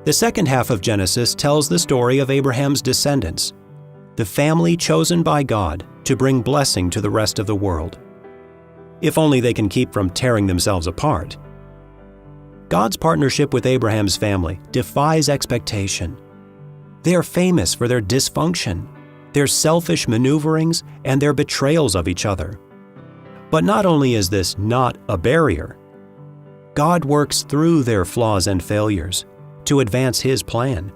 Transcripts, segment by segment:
The second half of Genesis tells the story of Abraham's descendants, the family chosen by God to bring blessing to the rest of the world. If only they can keep from tearing themselves apart. God's partnership with Abraham's family defies expectation. They are famous for their dysfunction, their selfish maneuverings, and their betrayals of each other. But not only is this not a barrier, God works through their flaws and failures to advance His plan.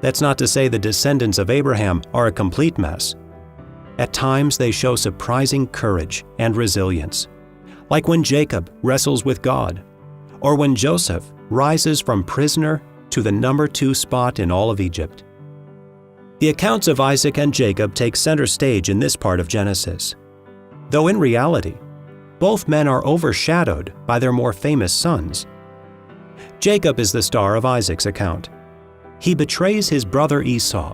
That's not to say the descendants of Abraham are a complete mess. At times they show surprising courage and resilience, like when Jacob wrestles with God, or when Joseph rises from prisoner to the number 2 spot in all of Egypt. The accounts of Isaac and Jacob take center stage in this part of Genesis, though in reality, both men are overshadowed by their more famous sons. Jacob is the star of Isaac's account. He betrays his brother Esau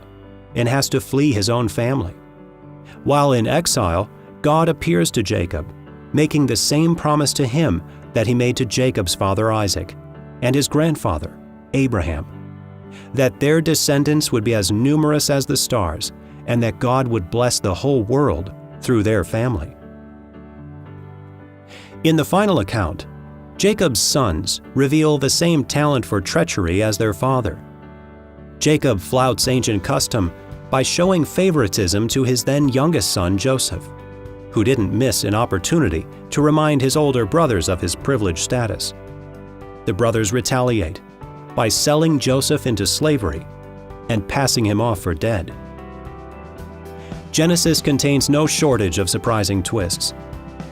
and has to flee his own family. While in exile, God appears to Jacob, making the same promise to him that He made to Jacob's father Isaac and his grandfather Abraham, that their descendants would be as numerous as the stars and that God would bless the whole world through their family. In the final account, Jacob's sons reveal the same talent for treachery as their father. Jacob flouts ancient custom by showing favoritism to his then youngest son Joseph, who didn't miss an opportunity to remind his older brothers of his privileged status. The brothers retaliate by selling Joseph into slavery and passing him off for dead. Genesis contains no shortage of surprising twists,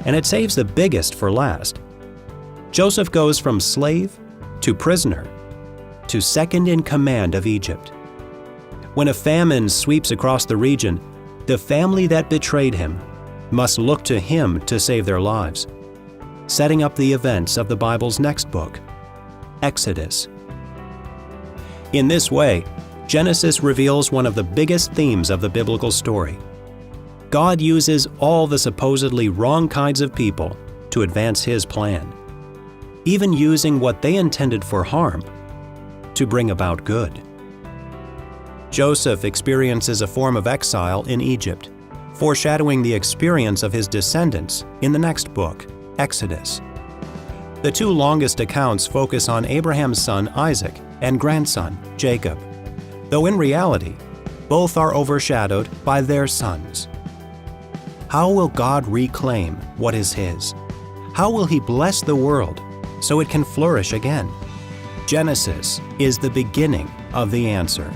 and it saves the biggest for last. Joseph goes from slave to prisoner to second in command of Egypt. When a famine sweeps across the region, the family that betrayed him must look to him to save their lives, setting up the events of the Bible's next book, Exodus. In this way, Genesis reveals one of the biggest themes of the biblical story. God uses all the supposedly wrong kinds of people to advance His plan, even using what they intended for harm to bring about good. Joseph experiences a form of exile in Egypt, foreshadowing the experience of his descendants in the next book, Exodus. The 2 longest accounts focus on Abraham's son Isaac and grandson Jacob, though in reality, both are overshadowed by their sons. How will God reclaim what is His? How will He bless the world so it can flourish again? Genesis is the beginning of the answer.